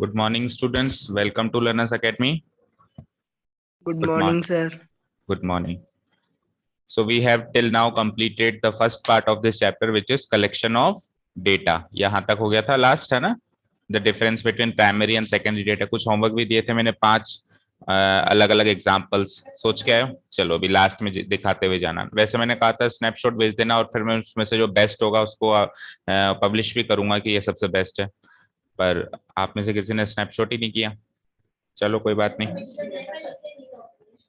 Good morning, students. Welcome to Learners Academy. Good Good morning, morning. sir. Good morning. So we have till now completed the first part of this chapter, which is collection of data. यहाँ तक हो गया था, last है ना, the difference between primary and secondary data. कुछ homework भी दिए थे मैंने, 5 अलग अलग एग्जाम्पल्स सोच के आए हो। चलो अभी लास्ट में दिखाते हुए जाना। वैसे मैंने कहा था स्नैपशॉट भेज देना और फिर मैं उसमें से जो बेस्ट होगा उसको पब्लिश भी करूंगा कि ये सबसे बेस्ट है, पर आप में से किसी ने स्नैपशॉट ही नहीं किया। चलो कोई बात नहीं,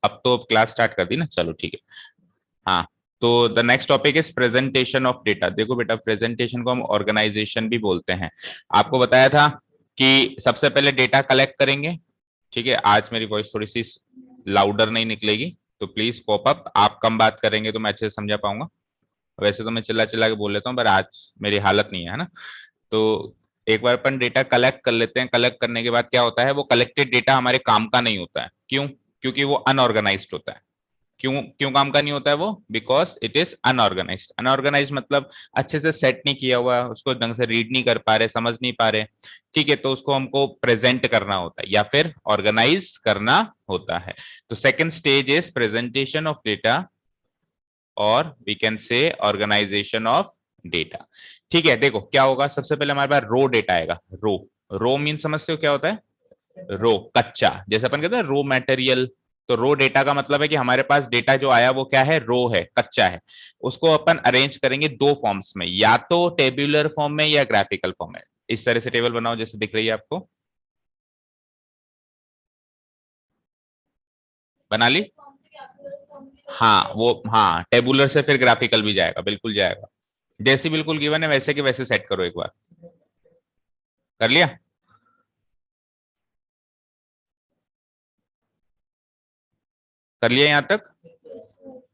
अब तो क्लास स्टार्ट कर दी ना, चलो ठीक है। हाँ, तो the next topic is presentation of data. देखो बेटा, प्रेजेंटेशन को हम ऑर्गेनाइजेशन भी बोलते हैं। आपको बताया था कि सबसे पहले डेटा कलेक्ट करेंगे, ठीक है। आज मेरी वॉइस थोड़ी सी लाउडर नहीं निकलेगी, तो प्लीज पॉप अप। आप कम बात करेंगे तो मैं अच्छे से समझा पाऊंगा। वैसे तो मैं चिल्ला चिल्ला के बोल लेता हूँ, पर आज मेरी हालत नहीं है ना। तो एक बार अपन डेटा कलेक्ट कर लेते हैं। कलेक्ट करने के बाद क्या होता है, वो कलेक्टेड डेटा हमारे काम का नहीं होता है। क्यों? क्योंकि वो अनऑर्गेनाइज्ड होता है। क्यों क्यों काम का नहीं होता है वो? Because it is unorganised. Unorganised मतलब अच्छे से सेट नहीं किया हुआ, उसको ढंग से रीड नहीं कर पा रहे, समझ नहीं पा रहे, ठीक है। तो उसको हमको प्रेजेंट करना होता है या फिर ऑर्गेनाइज करना होता है। तो second stage is presentation of data, और we can say organisation of data. ठीक है, देखो क्या होगा। सबसे पहले हमारे पास रो डेटा आएगा। रो, रो मीन समझते हो क्या होता है? रो, कच्चा, जैसे अपन कहते हैं रो मटेरियल। तो रो डेटा का मतलब है कि हमारे पास डेटा जो आया वो क्या है? रो है, कच्चा है। उसको अपन अरेंज करेंगे दो फॉर्म्स में, या तो टेब्यूलर फॉर्म में या ग्राफिकल फॉर्म में। इस तरह से टेबल बनाओ जैसे दिख रही है आपको। बना ली? हाँ वो, हाँ टेबुलर से फिर ग्राफिकल भी जाएगा, बिल्कुल जाएगा। जैसी बिल्कुल गिवन है वैसे के वैसे सेट करो एक बार। कर लिया? कर लिया यहां तक?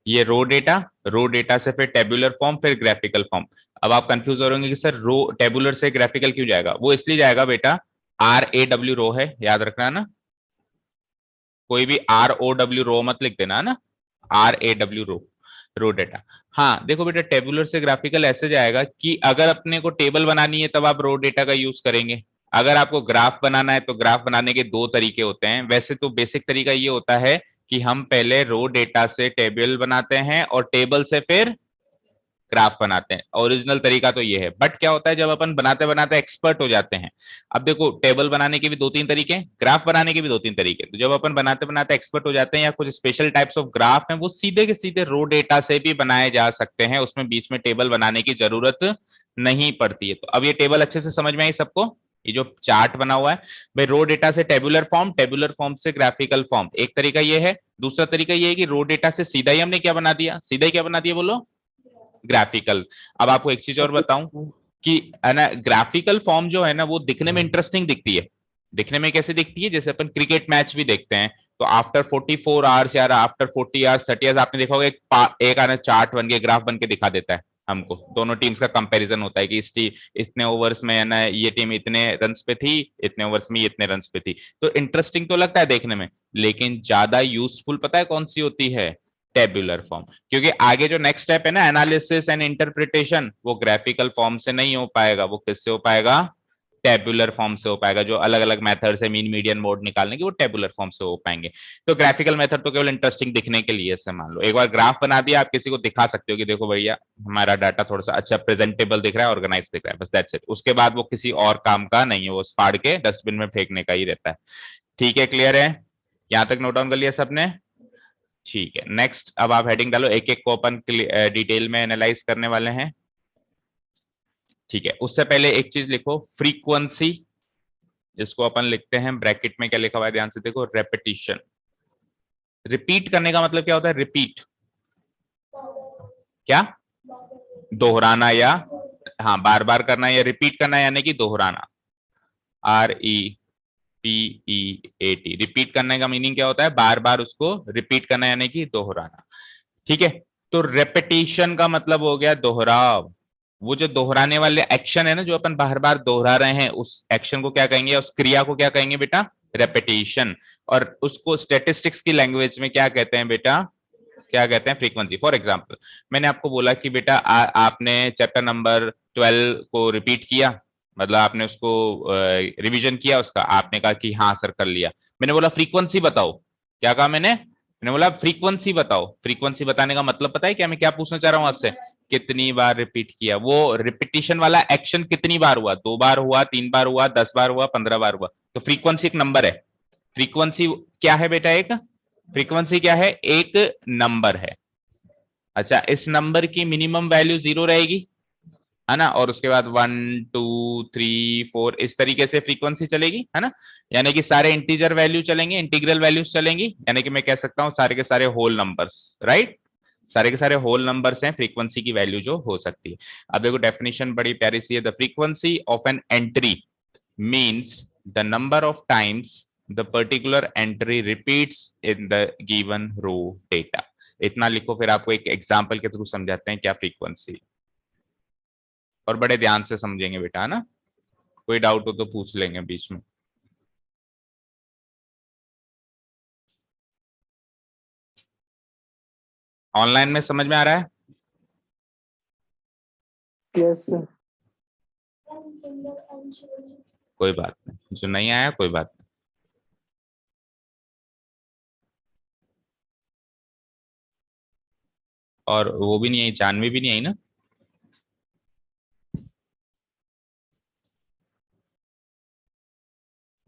ये रो डेटा, रो डेटा से फिर टेबुलर फॉर्म, फिर ग्राफिकल फॉर्म। अब आप कंफ्यूज हो रहे होंगे कि सर रो टेबुलर से ग्राफिकल क्यों जाएगा? वो इसलिए जाएगा बेटा, RAW रो है, याद रखना ना। कोई भी ROW रो मत लिख देना ना, RAW रो, रो डेटा। हाँ देखो बेटा, टेबुलर से ग्राफिकल ऐसे जाएगा कि अगर अपने को टेबल बनानी है तब आप रो डेटा का यूज करेंगे। अगर आपको ग्राफ बनाना है तो ग्राफ बनाने के दो तरीके होते हैं। वैसे तो बेसिक तरीका ये होता है कि हम पहले रो डेटा से टेबल बनाते हैं और टेबल से फिर ग्राफ बनाते हैं। ओरिजिनल तरीका तो ये है, बट क्या होता है जब अपन बनाते बनाते एक्सपर्ट हो जाते हैं। अब देखो, टेबल बनाने के भी दो तीन तरीके हैं, ग्राफ बनाने के भी दो तीन तरीके हैं। तो जब अपन बनाते बनाते एक्सपर्ट हो जाते हैं या कुछ स्पेशल टाइप्स ऑफ ग्राफ हैं, वो सीधे के सीधे रो डेटा से भी बनाए जा सकते हैं, उसमें बीच में टेबल बनाने की जरूरत नहीं पड़ती है। तो अब ये टेबल अच्छे से समझ में आई सबको? ये जो चार्ट बना हुआ है भाई, रो डेटा से टेबुलर फॉर्म, टेबुलर फॉर्म से ग्राफिकल फॉर्म, एक तरीका ये है। दूसरा तरीका ये है कि रो डेटा से सीधा ही हमने क्या बना दिया, सीधा ही क्या बना दिया बोलो? ग्राफिकल। अब आपको एक चीज और बताऊं कि है ना, ग्राफिकल फॉर्म जो है ना वो दिखने में इंटरेस्टिंग दिखती है। दिखने में कैसे दिखती है? जैसे अपन क्रिकेट मैच भी देखते हैं, तो आफ्टर 44 आवर्स या आफ्टर 40 आवर्स 30 आवर्स आपने देखा होगा एक आना चार्ट बन के, ग्राफ बन के दिखा देता है हमको। दोनों टीम्स का कंपैरिजन होता है कि इतने ओवर्स में है ना ये टीम इतने रन्स पे थी, इतने ओवर्स में ये इतने रन्स पे थी। तो इंटरेस्टिंग तो लगता है देखने में, लेकिन ज्यादा यूजफुल पता है कौन सी होती है? Tabular form. क्योंकि आगे जो नेक्स्ट स्टेप है ना, एनालिसिस एंड इंटरप्रिटेशन, वो ग्राफिकल फॉर्म से नहीं हो पाएगा। वो किससे हो पाएगा? टेबुलर फॉर्म से हो पाएगा। जो अलग अलग मेथड्स है मीन मीडियन मोड निकालने के, वो टेबुलर फॉर्म से हो पाएंगे। तो ग्राफिकल मेथड तो केवल इंटरेस्टिंग दिखने के लिए से, मान लो एक बार ग्राफ बना दिया, आप किसी को दिखा सकते हो कि देखो भैया हमारा डाटा थोड़ा सा अच्छा प्रेजेंटेबल दिख रहा है, ऑर्गेनाइज दिख रहा है, बस दैट्स इट। उसके बाद वो किसी और काम का नहीं है, वो फाड़ के डस्टबिन में फेंकने का ही रहता है। ठीक है, क्लियर है? यहां तक नोट डाउन कर लिया सबने? ठीक है, नेक्स्ट अब आप हेडिंग डालो, एक एक को अपन डिटेल में एनालाइज करने वाले हैं। ठीक है, उससे पहले एक चीज लिखो, फ्रीक्वेंसी। इसको अपन लिखते हैं ब्रैकेट में, क्या लिखा हुआ है ध्यान से देखो, रेपिटिशन। रिपीट करने का मतलब क्या होता है? रिपीट क्या? दोहराना, या हाँ बार बार करना, या रिपीट करना यानी कि दोहराना। REPEAT, रिपीट करने का मीनिंग क्या होता है? बार बार उसको रिपीट करना यानी कि दोहराना। ठीक है, तो रेपिटेशन का मतलब हो गया दोहराव। वो जो दोहराने वाले एक्शन है ना, जो अपन बार बार दोहरा रहे हैं, उस एक्शन को क्या कहेंगे, उस क्रिया को क्या कहेंगे बेटा? रेपिटेशन। और उसको स्टेटिस्टिक्स की लैंग्वेज में क्या कहते हैं बेटा? क्या कहते हैं? फ्रीक्वेंसी। फॉर एग्जाम्पल, मैंने आपको बोला कि बेटा आपने चैप्टर नंबर 12 को रिपीट किया, मतलब आपने उसको रिवीजन किया उसका, आपने कहा कि हाँ सर कर लिया। मैंने बोला फ्रीक्वेंसी बताओ, क्या कहा मैंने बोला फ्रीक्वेंसी बताओ। फ्रीक्वेंसी बताने का मतलब पता है क्या, मैं क्या पूछना चाह रहा हूँ आपसे, कितनी बार रिपीट किया, वो रिपीटिशन वाला एक्शन कितनी बार हुआ, 2 बार हुआ, 3 बार हुआ, 10 बार हुआ, 15 बार हुआ। तो फ्रीक्वेंसी एक नंबर है। फ्रीक्वेंसी क्या है बेटा, एक फ्रीक्वेंसी क्या है, एक नंबर है। अच्छा, इस नंबर की मिनिमम वैल्यू 0 रहेगी, है ना, और उसके बाद 1 2 3 4 इस तरीके से फ्रीक्वेंसी चलेगी, है ना। यानी कि सारे इंटीजर वैल्यू चलेंगे, इंटीग्रल वैल्यूज चलेंगी, यानी कि मैं कह सकता हूँ सारे के सारे होल नंबर्स, राइट। सारे के सारे होल नंबर्स हैं फ्रीक्वेंसी की वैल्यू जो हो सकती है। अब देखो डेफिनेशन बड़ी प्यारी सी है, the frequency of an entry means the number of times the particular entry repeats in the given raw data. इतना लिखो, फिर आपको एक एग्जाम्पल के थ्रू समझाते हैं क्या फ्रीक्वेंसी, और बड़े ध्यान से समझेंगे बेटा, है ना। कोई डाउट हो तो पूछ लेंगे बीच में। ऑनलाइन में समझ में आ रहा है? Yes sir. कोई बात नहीं, जो नहीं आया कोई बात नहीं। और वो भी नहीं आई, जानवी भी नहीं आई ना।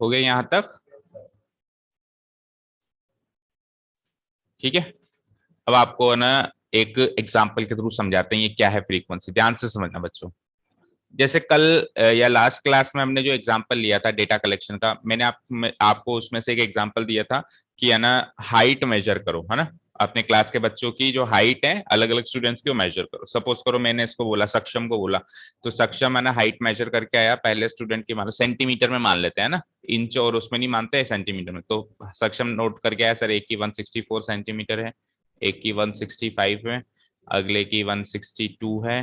हो गए यहां तक, ठीक है। अब आपको ना एक एग्जाम्पल के थ्रू समझाते हैं ये क्या है फ्रीक्वेंसी, ध्यान से समझना बच्चों। जैसे कल या लास्ट क्लास में हमने जो एग्जांपल लिया था डेटा कलेक्शन का, मैंने आपको उसमें से एक एग्जांपल दिया था कि है ना हाइट मेजर करो, है ना। अपने क्लास के बच्चों की जो हाइट है अलग अलग स्टूडेंट्स की वो मेजर करो। सपोज करो मैंने इसको बोला, सक्षम को बोला, तो सक्षम है ना हाइट मेजर करके आया, पहले स्टूडेंट की मान लो सेंटीमीटर में मान लेते हैं ना, इंच और उसमें नहीं मानते हैं, सेंटीमीटर में। तो सक्षम नोट करके आया सर एक की 164 सेंटीमीटर है, एक की 165 है, अगले की 162 है,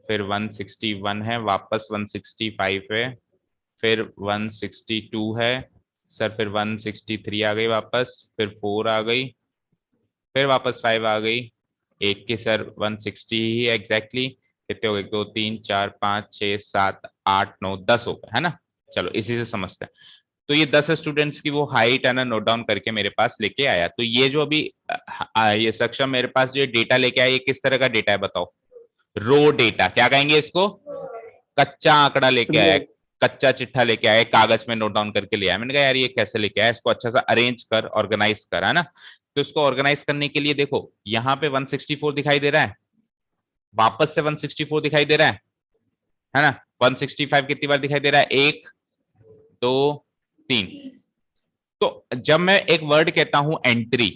फिर 161 है, वापस 165 है, फिर 162 है सर, फिर 163 आ गई वापस, फिर 4 आ गई, फिर वापस 5 आ गई, एक की सर 160 ही है एग्जैक्टली। कितने हो गए, 2 3 4 5 6 7 8 9 10 हो गए, है ना। चलो इसी से समझते हैं। तो ये 10 स्टूडेंट्स की वो हाइट है ना नोट डाउन करके मेरे पास लेके आया। तो ये जो अभी ये सक्षम मेरे पास जो डेटा लेके आया, ये किस तरह का डेटा है बताओ, रो डेटा, क्या कहेंगे इसको, कच्चा आंकड़ा लेके आया, कच्चा चिट्ठा लेके आया, कागज में नोट डाउन करके ले आया। मैंने कहा यार ये कैसे लेके आया, इसको अच्छा सा अरेंज कर, ऑर्गेनाइज कर, है ना। तो इसको ऑर्गेनाइज करने के लिए देखो यहाँ पे 164 दिखाई दे रहा है, वापस से 164 दिखाई दे रहा है ना। 165 कितनी बार दिखाई दे रहा है, 1 2 3। तो जब मैं एक वर्ड कहता हूं एंट्री,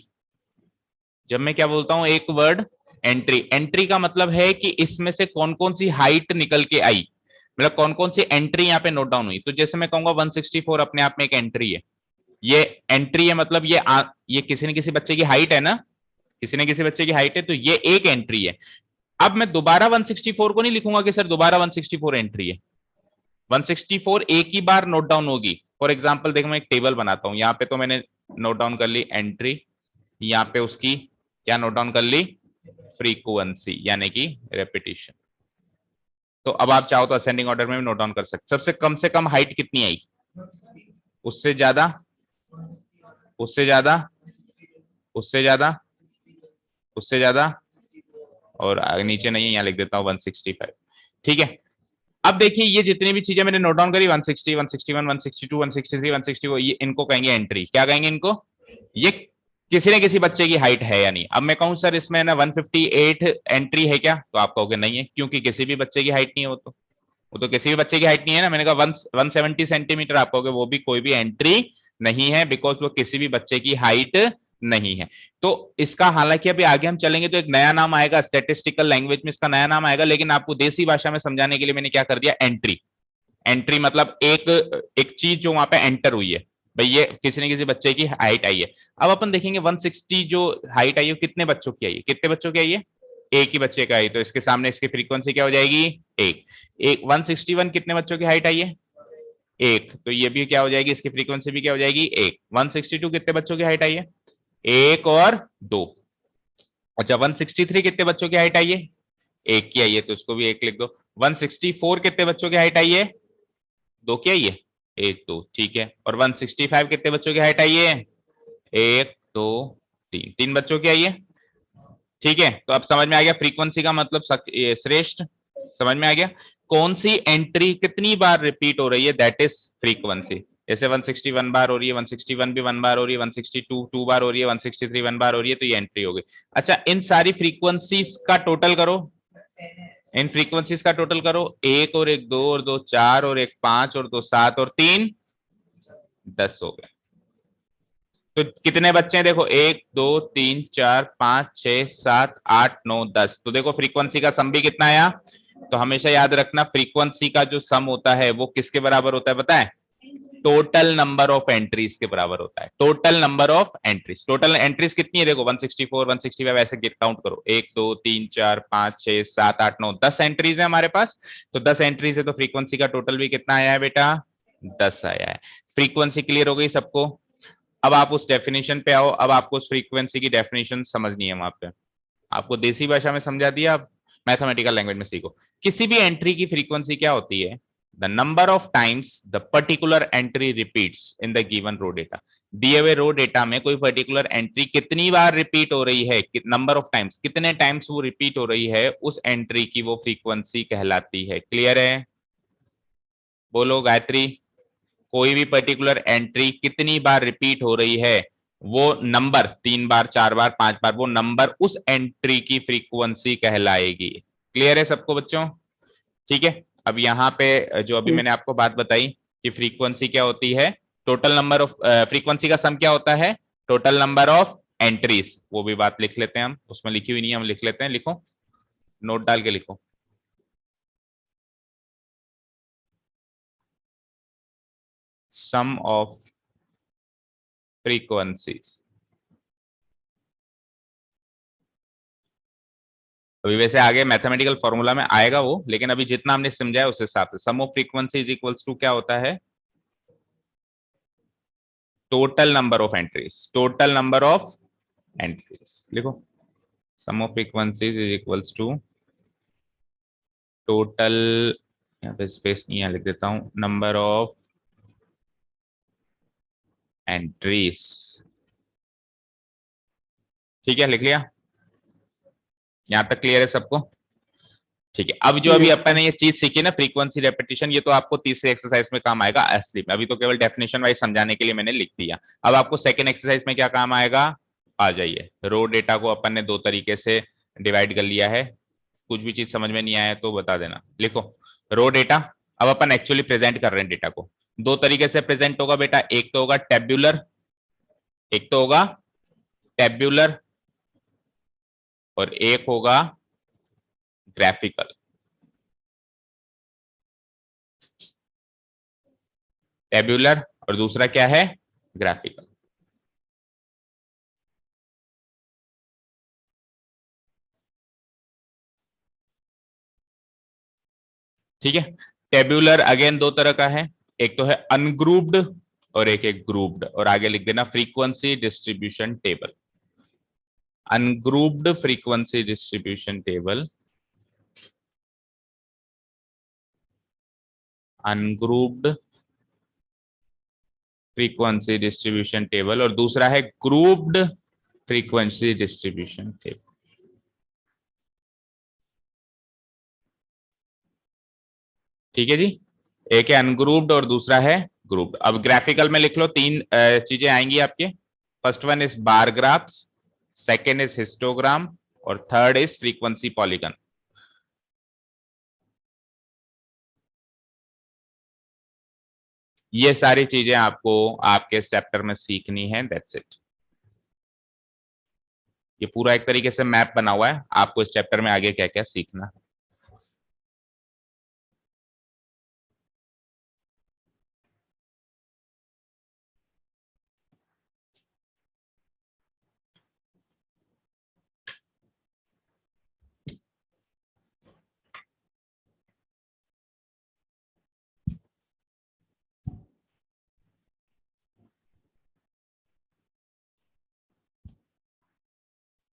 जब मैं क्या बोलता हूं एक वर्ड एंट्री, एंट्री का मतलब है कि इसमें से कौन कौन सी हाइट निकल के आई, मतलब कौन कौन सी एंट्री यहाँ पे नोट डाउन हुई। तो जैसे मैं कहूंगा 164 अपने आप में एक एंट्री है, ये एंट्री है, मतलब ये किसी न किसी बच्चे की हाइट है ना, किसी न किसी बच्चे की हाइट है, तो ये एक एंट्री है। अब मैं दोबारा 164 को नहीं लिखूंगा कि सर दोबारा 164 एंट्री है, 164 एक ही बार नोट डाउन होगी। फॉर एग्जाम्पल देखो मैं एक टेबल बनाता हूं, यहाँ पे तो मैंने नोट डाउन कर ली एंट्री, यहाँ पे उसकी क्या नोट डाउन कर ली, फ्रीक्वेंसी यानी कि रेपिटेशन। तो अब आप चाहो तो असेंडिंग ऑर्डर में भी नोट डाउन कर सकते। सबसे कम से कम हाइट कितनी आई, उससे ज्यादा, उससे ज्यादा, उससे ज्यादा, उससे ज्यादा, और नीचे नहीं है, यहाँ लिख देता हूँ 165, ठीक है। अब देखिए ये जितनी भी चीजें मैंने नोट डाउन करी, 160 161 162 163 164, ये इनको कहेंगे एंट्री, क्या कहेंगे इनको, ये किसी न किसी बच्चे की हाइट है या नहीं। अब मैं कहूं सर इसमें ना 158 एंट्री है क्या, तो आप कहोगे नहीं है, क्योंकि किसी भी बच्चे की हाइट नहीं है वो तो किसी भी बच्चे की हाइट नहीं है ना। मैंने कहा 170 सेंटीमीटर, आप कहोगे वो भी कोई भी एंट्री नहीं है, बिकॉज वो किसी भी बच्चे की हाइट नहीं है। तो इसका हालांकि अभी आगे हम चलेंगे तो एक नया नाम आएगा, स्टैटिस्टिकल लैंग्वेज में इसका नया नाम आएगा, लेकिन आपको देसी भाषा में समझाने के लिए मैंने क्या कर दिया, एंट्री। एंट्री मतलब एक एक चीज जो वहां पे एंटर हुई है, भाई ये किसी न किसी बच्चे की हाइट आई है। अब अपन देखेंगे 160 जो हाइट आई है कितने बच्चों की आई है, कितने बच्चों की आई है, एक ही बच्चे का आई, तो इसके सामने इसकी फ्रीक्वेंसी क्या हो जाएगी, एक। एक 161 कितने बच्चों की हाइट आई है, एक, तो ये भी क्या हो जाएगी, इसकी फ्रीक्वेंसी भी क्या हो जाएगी, एक। 162 कितने बच्चों की हाइट आई है, एक और दो। अच्छा 163 कितने बच्चों की हाइट आई है, एक की आई है, तो उसको भी एक लिख दो। 164 कितने बच्चों की हाइट आई है, दो क्या ये, एक दो, ठीक है। और 165 कितने बच्चों की हाइट आई है, एक दो तीन, तीन बच्चों की आई है, ठीक है। तो अब समझ में आ गया फ्रीक्वेंसी का मतलब ये श्रेष्ठ, समझ में आ गया। कौन सी एंट्री कितनी बार रिपीट हो रही है, दैट इज फ्रीक्वेंसी। जैसे 161 बार हो रही है, 161 भी 1 बार हो रही है, 162 2 बार हो रही है, 163 1 बार हो रही है, तो ये एंट्री हो गई। अच्छा, इन सारी फ्रीक्वेंसीज का टोटल करो, इन फ्रीक्वेंसीज का टोटल करो, एक और एक दो और दो चार और एक पांच और दो सात और तीन 10 हो गए। तो कितने बच्चे हैं देखो, एक दो तीन चार पांच छह सात आठ नौ 10। तो देखो फ्रीक्वेंसी का सम भी कितना आया। तो हमेशा याद रखना फ्रीक्वेंसी का जो सम होता है वो किसके बराबर होता है पता है, टोटल नंबर ऑफ एंट्रीज के बराबर होता है। Total number of entries, total entries कितनी है देखो, 164 165 ऐसे काउंट करो, एक दो तीन चार पांच छह सात आठ नौ 10 एंट्रीज है हमारे पास। तो 10 एंट्रीज है, तो फ्रीक्वेंसी का टोटल भी कितना आया है बेटा, 10 आया है। फ्रीक्वेंसी क्लियर हो गई सबको। अब आप उस डेफिनेशन पे आओ, अब आपको उस फ्रीक्वेंसी की डेफिनेशन समझनी है। वहां पे आपको देसी भाषा में समझा दिया, अब मैथमेटिकल लैंग्वेज में सीखो। किसी भी एंट्री की फ्रीक्वेंसी क्या होती है, the number of times the particular entry repeats in the given raw data. दिए हुए रो डेटा में कोई पर्टिकुलर एंट्री कितनी बार रिपीट हो रही है, नंबर ऑफ टाइम्स, कितने टाइम्स वो रिपीट हो रही है, उस एंट्री की वो फ्रीक्वेंसी कहलाती है। क्लियर है, बोलो गायत्री। कोई भी पर्टिकुलर एंट्री कितनी बार रिपीट हो रही है, वो नंबर, तीन बार चार बार पांच बार, वो नंबर उस एंट्री की फ्रीक्वेंसी कहलाएगी। क्लियर है सबको बच्चों, ठीक है। अब यहाँ पे जो अभी मैंने आपको बात बताई कि फ्रीक्वेंसी क्या होती है, टोटल नंबर ऑफ, फ्रीक्वेंसी का सम क्या होता है, टोटल नंबर ऑफ एंट्रीज, वो भी बात लिख लेते हैं हम, उसमें लिखी हुई नहीं है, हम लिख लेते हैं, लिखो, नोट डाल के लिखो। Sum of frequencies. अभी वैसे आगे मैथमेटिकल फॉर्मूला में आएगा वो, लेकिन अभी जितना हमने समझाया उस हिसाब से, sum of frequency is equals to क्या होता है, total number of entries, total number of entries लिखो। Sum of frequencies is equals to total, यहाँ पे स्पेस नहीं है, लिख देता हूं, नंबर ऑफ एंट्रीज। ठीक है, लिख लिया, यहां तक क्लियर है सबको। ठीक है, अब जो अभी यस अपन ने ये चीज सीखी ना, फ्रीक्वेंसी रेपिटेशन, ये तो आपको तीसरे एक्सरसाइज में काम आएगा असली में, अभी तो केवल डेफिनेशन वाइज समझाने के लिए मैंने लिख दिया। अब आपको सेकंड एक्सरसाइज में क्या काम आएगा, आ जाइए। रो डेटा को अपन ने दो तरीके से डिवाइड कर लिया है, कुछ भी चीज समझ में नहीं आया तो बता देना, लिखो। रो डेटा, अब अपन एक्चुअली प्रेजेंट कर रहे हैं डेटा को, दो तरीके से प्रेजेंट होगा बेटा, एक तो होगा टेब्यूलर, एक तो होगा टेब्यूलर, और एक होगा ग्राफिकल। टेब्यूलर और दूसरा क्या है, ग्राफिकल। ठीक है, टेब्यूलर अगेन दो तरह का है, एक तो है अनग्रुप्ड और एक एक ग्रुप्ड, और आगे लिख देना frequency distribution table. Ungrouped frequency distribution table, ungrouped frequency distribution table, और दूसरा है ग्रुप्ड फ्रीक्वेंसी डिस्ट्रीब्यूशन टेबल। ठीक है जी, एक है अनग्रुप्ड और दूसरा है ग्रुप्ड। अब ग्राफिकल में लिख लो, तीन चीजें आएंगी आपके। First one is bar graphs, second is histogram, और थर्ड इज फ्रीक्वेंसी पॉलीगन। ये सारी चीजें आपको आपके इस चैप्टर में सीखनी है, दैट्स इट। ये पूरा एक तरीके से मैप बना हुआ है, आपको इस चैप्टर में आगे क्या क्या सीखना है।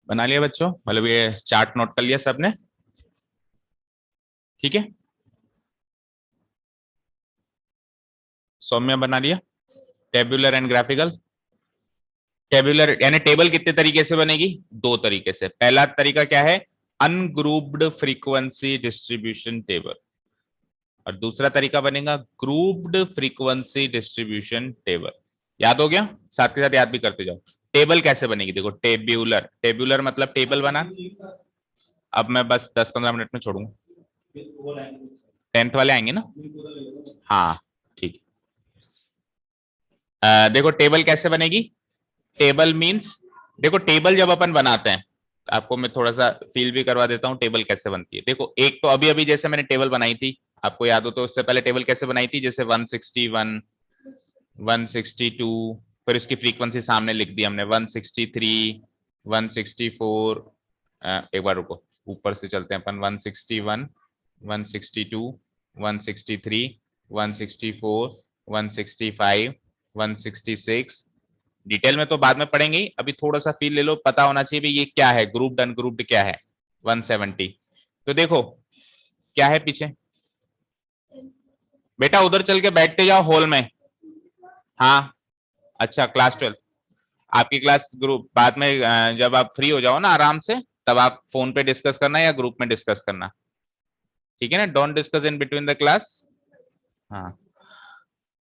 बना लिया बच्चों, मतलब ये चार्ट नोट कर लिया सबने, ठीक है। सौम्य बना लिया। Tabular and graphical. टेबुलर यानी टेबल कितने तरीके से बनेगी? दो तरीके से। पहला तरीका क्या है? Ungrouped frequency distribution table. और दूसरा तरीका बनेगा ग्रुप्ड फ्रीक्वेंसी डिस्ट्रीब्यूशन टेबल। याद हो गया? साथ के साथ याद भी करते जाओ। टेबल कैसे बनेगी? देखो, टेब्यूलर, टेब्यूलर मतलब टेबल बना। अब मैं बस 10-15 मिनट में छोड़ूंगा। 10th वाले आएंगे ना? हाँ, ठीक। देखो टेबल कैसे बनेगी। टेबल मींस, देखो टेबल जब अपन बनाते हैं, आपको मैं थोड़ा सा फील भी करवा देता हूँ टेबल कैसे बनती है। देखो, एक तो अभी अभी जैसे मैंने टेबल बनाई थी, आपको याद हो तो उससे पहले टेबल कैसे बनाई थी? जैसे 161, 162, फिर उसकी फ्रीक्वेंसी सामने लिख दी हमने 163, 164। एक बार रुको, ऊपर से चलते हैं अपन। 161, 162, 163, 164, 165, 166। डिटेल में तो बाद में पढ़ेंगे, अभी थोड़ा सा फील ले लो, पता होना चाहिए भी ये क्या है, ग्रुप्ड अनग्रुप्ड क्या है। 170। तो देखो क्या है पीछे। बेटा उधर चल के बैठते जाओ हॉल में। हाँ, अच्छा, क्लास 12। आपकी क्लास ग्रुप बाद में जब आप फ्री हो जाओ ना आराम से, तब आप फोन पे डिस्कस करना या ग्रुप में डिस्कस करना, ठीक है ना? Don't discuss in between the class. हाँ,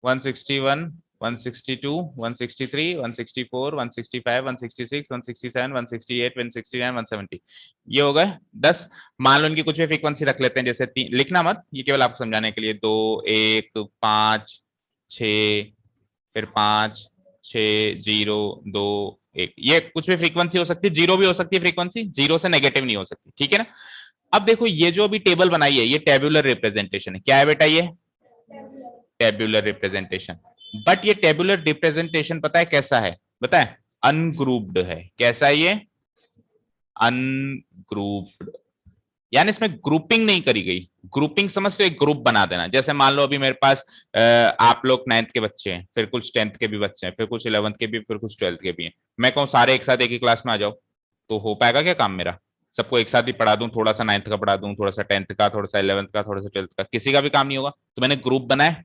161, 162, 163, 164, 165, 166, 167, 168, 169, 170। ये हो गए 10। मान लो इनकी कुछ भी फ्रीक्वेंसी रख लेते हैं, जैसे लिखना मत, ये केवल आपको समझाने के लिए। 2, 1, 5, 6, फिर 5, 6, 0, 2, 1। ये कुछ भी फ्रीक्वेंसी हो सकती है, जीरो भी हो सकती है फ्रीक्वेंसी, जीरो से नेगेटिव नहीं हो सकती, ठीक है ना? अब देखो ये जो अभी टेबल बनाई है, ये टेबुलर रिप्रेजेंटेशन है। क्या है बेटा? ये टेबुलर रिप्रेजेंटेशन। बट ये टेबुलर रिप्रेजेंटेशन पता है कैसा है? बताए, अनग्रुप्ड है। कैसा है ये? अनग्रुप्ड, यानी इसमें ग्रुपिंग नहीं करी गई। ग्रुपिंग समझ तो एक ग्रुप बना देना। जैसे मान लो अभी मेरे पास आप लोग 9th के बच्चे हैं, फिर कुछ 10th के भी बच्चे हैं, फिर कुछ 11th के भी, फिर कुछ 12th के भी हैं। मैं कहूँ सारे एक साथ एक ही क्लास में आ जाओ, तो हो पाएगा क्या काम मेरा? सबको एक साथ ही पढ़ा दूं, थोड़ा सा 9th का पढ़ा दूं, थोड़ा सा 10th का, थोड़ा सा 11th का, थोड़ा सा 12th का, किसी का भी काम नहीं होगा। तो मैंने ग्रुप बनाया।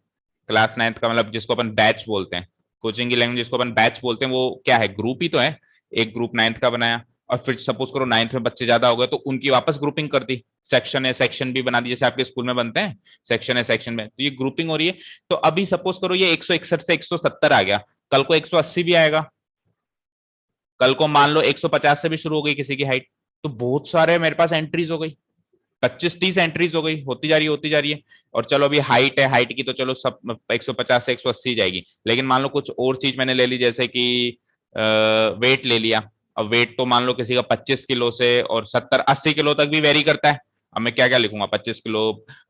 क्लास 9th का मतलब जिसको अपन बैच बोलते हैं, कोचिंग की लैंग्वेज जिसको अपन बैच बोलते हैं, वो क्या है? ग्रुप ही तो है। एक ग्रुप 9th का बनाया, और फिर सपोज करो 9th में बच्चे ज्यादा हो गए तो उनकी वापस ग्रुपिंग कर दी। सेक्शन है, सेक्शन भी बना दी, जैसे आपके स्कूल में बनते हैं सेक्शन है, सेक्शन में। तो ये ग्रुपिंग हो रही है। तो अभी सपोज करो ये 161 से 170 आ गया, कल को 180 भी आएगा, कल को मान लो 150 से भी शुरू हो गई किसी की हाइट। तो बहुत सारे मेरे पास एंट्रीज हो गई, 25-30 एंट्रीज हो गई, होती जा रही है, होती जा रही है। और चलो अभी हाइट है, हाइट की तो चलो सब 150 से 180 जाएगी। लेकिन मान लो कुछ और चीज मैंने ले ली, जैसे कि वेट ले लिया। अब वेट तो मान लो किसी का 25 किलो से और 70-80 किलो तक भी वेरी करता है। अब मैं क्या क्या लिखूंगा? 25 किलो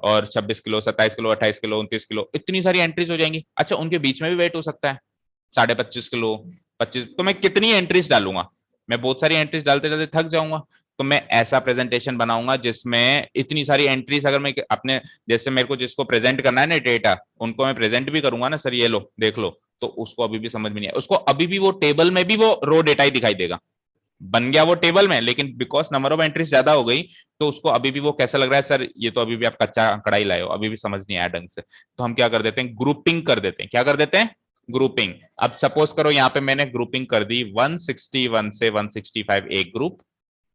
और 26 किलो, 27 किलो, 28 किलो, 29 किलो, इतनी सारी एंट्रीज हो जाएंगी। अच्छा, उनके बीच में भी वेट हो सकता है 25.5 किलो, 25। तो मैं कितनी एंट्रीज डालूंगा? मैं बहुत सारी एंट्रीज डालते डालते थक जाऊंगा। तो मैं ऐसा प्रेजेंटेशन बनाऊंगा जिसमें इतनी सारी एंट्रीज, अगर मैं अपने, जैसे मेरे को जिसको प्रेजेंट करना है ना डेटा, उनको मैं प्रेजेंट भी करूंगा ना, सर ये लो देख लो, तो उसको अभी भी समझ में नहीं आया, उसको अभी भी वो टेबल में भी वो रो डेटा ही दिखाई देगा। बन गया वो टेबल में, लेकिन बिकॉज नंबर ऑफ एंट्रीज ज्यादा हो गई, तो उसको अभी भी वो कैसा लग रहा है? सर ये तो अभी भी आप कच्चा कढ़ाई लाए हो, अभी भी समझ नहीं आया ढंग से। तो हम क्या कर देते हैं? ग्रुपिंग कर देते हैं। क्या कर देते हैं? ग्रुपिंग। अब सपोज करो यहाँ पे मैंने ग्रुपिंग कर दी 161 से 165 एक ग्रुप,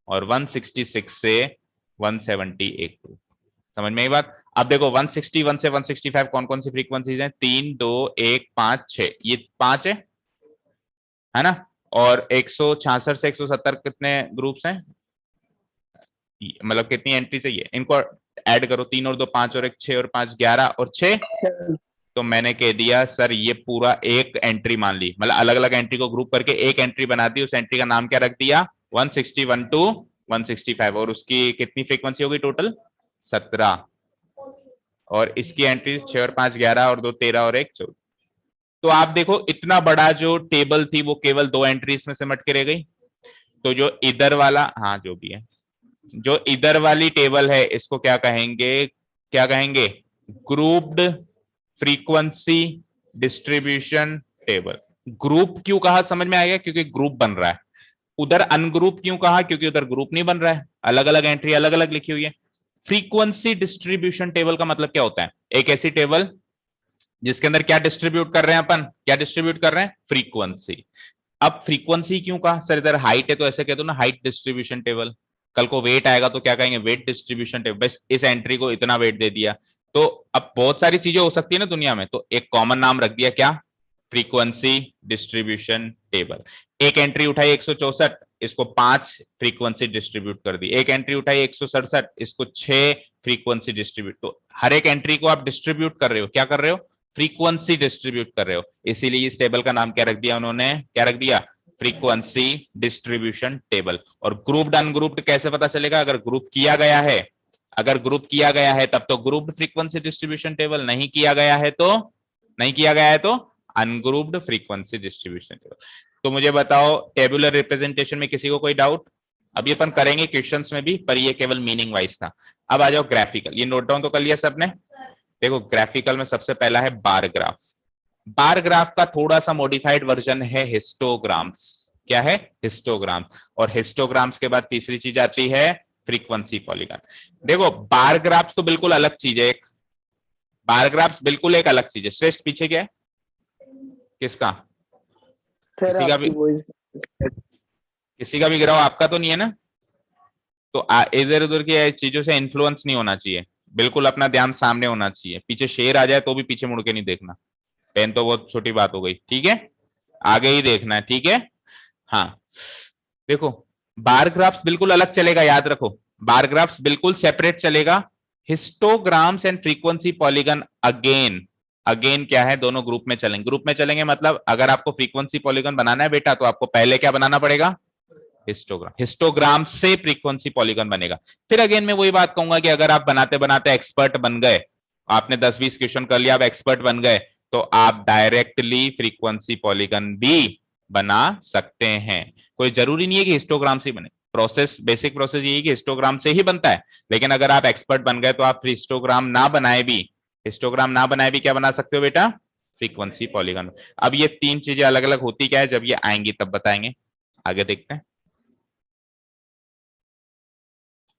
और 166 से 170 एक ग्रुप। समझ में आई बात? अब देखो 161 से 165 कौन कौन सी फ्रीक्वेंसीज हैं? 3, 2, 1, 5, 6, ये 5 है ना? और 166 से 170 कितने ग्रुप्स हैं? मतलब कितनी एंट्री चाहिए? इनको ऐड करो, 3 और 2 5, और 1 6, और 5 11, और 6। तो मैंने कह दिया सर ये पूरा एक एंट्री मान ली, मतलब अलग अलग एंट्री को ग्रुप करके एक एंट्री बना दी। उस एंट्री का नाम क्या रख दिया? 161 टू 165। और उसकी कितनी फ्रीक्वेंसी होगी टोटल? 17। और इसकी एंट्री 6 और 5 11, और 2 13, और 1 14। तो आप देखो इतना बड़ा जो टेबल थी वो केवल 2 एंट्रीज में सिमट के रह गई। तो जो इधर वाला, हाँ जो भी है, जो इधर वाली टेबल है इसको क्या कहेंगे? क्या कहेंगे? Grouped frequency distribution table. Group क्यों कहा समझ में आएगा? क्योंकि ग्रुप बन रहा है। उधर अनग्रुप क्यों कहा? क्योंकि उधर ग्रुप नहीं बन रहा है, अलग अलग एंट्री अलग अलग लिखी हुई है। फ्रीक्वेंसी डिस्ट्रीब्यूशन टेबल का मतलब क्या होता है? एक ऐसी टेबल जिसके अंदर क्या डिस्ट्रीब्यूट कर रहे हैं अपन, क्या डिस्ट्रीब्यूट कर रहे हैं, फ्रीक्वेंसी। अब फ्रीक्वेंसी क्यों कहा सर, इधर हाइट है तो ऐसे कह दो ना, हाइट डिस्ट्रीब्यूशन टेबल। कल को वेट आएगा तो क्या कहेंगे, वेट डिस्ट्रीब्यूशन टेबल, बस इस एंट्री को इतना वेट दे दिया। तो अब बहुत सारी चीजें हो सकती है ना दुनिया में, तो एक कॉमन नाम रख दिया, क्या, फ्रीक्वेंसी डिस्ट्रीब्यूशन टेबल। एक एंट्री उठाई 164, इसको 5 फ्रीक्वेंसी डिस्ट्रीब्यूट कर दी। एक एंट्री उठाई 167, इसको 6 फ्रीक्वेंसी डिस्ट्रीब्यूट। तो हर एक एंट्री को आप डिस्ट्रीब्यूट कर रहे हो, क्या कर रहे हो, फ्रीक्वेंसी डिस्ट्रीब्यूट कर रहे हो। इसीलिए इस टेबल का नाम क्या रख दिया उन्होंने, क्या रख दिया, फ्रीक्वेंसी डिस्ट्रीब्यूशन टेबल। और ग्रुप्ड अनग्रुप्ड कैसे पता चलेगा, अगर ग्रुप किया गया है, अगर ग्रुप किया गया है तब तो ग्रुप्ड फ्रीक्वेंसी डिस्ट्रीब्यूशन टेबल, नहीं किया गया है तो, नहीं किया गया है तो अनग्रुप्ड फ्रीक्वेंसी डिस्ट्रीब्यूशन टेबल। तो मुझे बताओ टेबुलर रिप्रेजेंटेशन में किसी को कोई डाउट, अभी अपन करेंगे क्वेश्चंस में भी, पर ये केवल मीनिंग वाइज था। अब आ जाओ ग्राफिकल, ये नोट डाउन तो कर लिया सबने। देखो ग्राफिकल में सबसे पहला है बार ग्राफ। बार ग्राफ का थोड़ा सा मॉडिफाइड वर्जन है हिस्टोग्राम्स। क्या है, हिस्टोग्राम। और हिस्टोग्राम्स के बाद तीसरी चीज आती है फ्रीक्वेंसी पॉलीगन। देखो बार ग्राफ्स तो बिल्कुल अलग चीज है, एक बार ग्राफ्स बिल्कुल एक अलग चीज है। श्रेष्ठ पीछे क्या है, किसका, सर किसी का भी, आपकी वॉइस। किसी का भी गिराओ, आपका तो नहीं है ना। तो इधर उधर की चीजों से इन्फ्लुएंस नहीं होना चाहिए, बिल्कुल अपना ध्यान सामने होना चाहिए। पीछे शेर आ जाए तो भी पीछे मुड़ के नहीं देखना, पेन तो बहुत छोटी बात हो गई, ठीक है, आगे ही देखना है, ठीक है। हाँ देखो बार ग्राफ्स बिल्कुल अलग चलेगा, याद रखो, बार ग्राफ्स बिल्कुल सेपरेट चलेगा। Histograms and frequency polygon again, again क्या है, दोनों ग्रुप में चलेंगे। ग्रुप में चलेंगे मतलब अगर आपको फ्रीक्वेंसी पॉलीगन बनाना है बेटा, तो आपको पहले क्या बनाना पड़ेगा, हिस्टोग्राम। हिस्टोग्राम से फ्रीक्वेंसी पॉलीगन बनेगा। फिर अगेन मैं वही बात कहूंगा कि अगर आप बनाते बनाते एक्सपर्ट बन गए, आपने 10-20 क्वेश्चन कर लिया, आप एक्सपर्ट बन गए, तो आप डायरेक्टली फ्रीक्वेंसी पॉलीगन भी बना सकते हैं। कोई जरूरी नहीं है कि हिस्टोग्राम से ही बने, प्रोसेस, बेसिक प्रोसेस यही कि हिस्टोग्राम से ही बनता है। लेकिन अगर आप एक्सपर्ट बन गए तो आप हिस्टोग्राम ना बनाए भी, हिस्टोग्राम ना बनाए भी क्या बना सकते हो बेटा, फ्रीक्वेंसी पॉलीगन। अब ये तीन चीजें अलग अलग होती क्या है, जब ये आएंगी तब बताएंगे, आगे देखते हैं।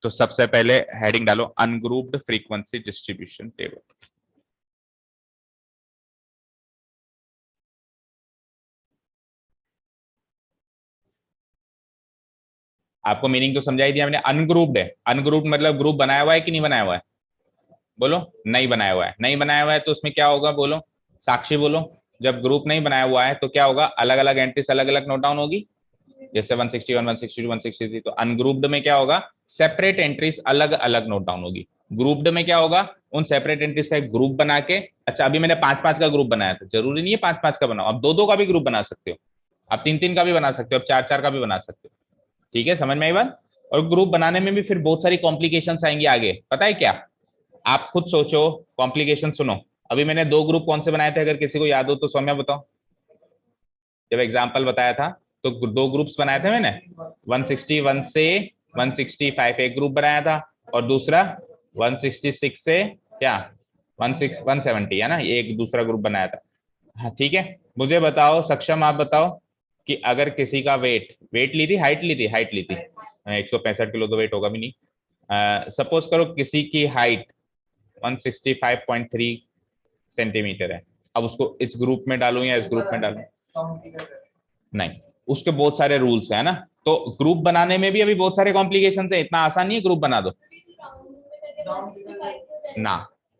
तो सबसे पहले हेडिंग डालो अनग्रुप्ड फ्रीक्वेंसी डिस्ट्रीब्यूशन टेबल। आपको मीनिंग तो समझाई दिया मैंने, अनग्रुप्ड है, अनग्रुप्ड मतलब ग्रुप बनाया हुआ है कि नहीं बनाया हुआ है, बोलो, नहीं बनाया हुआ है। नहीं बनाया हुआ है तो उसमें क्या होगा, बोलो, साक्षी बोलो, जब ग्रुप नहीं बनाया हुआ है तो क्या होगा, अलग अलग एंट्रीज अलग अलग नोट डाउन होगी, जैसे 161, 162, 163। तो अनग्रुप्ड में क्या होगा, सेपरेट एंट्रीज अलग अलग नोट डाउन होगी। ग्रुप्ड में क्या होगा, उन सेपरेट एंट्रीज का एक ग्रुप बना के, अच्छा अभी मैंने 5-5 का ग्रुप बनाया था, जरूरी नहीं है 5-5 का बनाओ, अब 2-2 का भी ग्रुप बना सकते हो, आप 3-3 का भी बना सकते हो, अब 4-4 का भी बना सकते हो, ठीक है, समझ में आई बात। और ग्रुप बनाने में भी फिर बहुत सारी कॉम्प्लिकेशन आएंगी आगे, पता है क्या, आप खुद सोचो, कॉम्प्लिकेशन सुनो। अभी मैंने 2 ग्रुप कौन से बनाए थे, अगर किसी को याद हो तो सौम्या बताओ, जब एग्जाम्पल बताया था तो 2 ग्रुप्स बनाए थे मैंने, 161 से 165 एक ग्रुप बनाया था, और दूसरा 166 से क्या 170 है ना, ये एक दूसरा ग्रुप बनाया था। हाँ ठीक है, मुझे बताओ सक्षम, आप बताओ कि अगर किसी का वेट, वेट ली थी, हाइट ली थी, हाइट ली थी, 165 किलो तो वेट होगा भी नहीं, सपोज करो किसी की हाइट 165.3 सेंटीमीटर है, अब उसको इस ग्रुप में डालूं या इस ग्रुप में डालूं, नहीं, उसके बहुत सारे रूल्स है ना। तो ग्रुप बनाने में भी अभी बहुत सारे कॉम्प्लिकेशन है, इतना आसान नहीं है ग्रुप बना दो ना,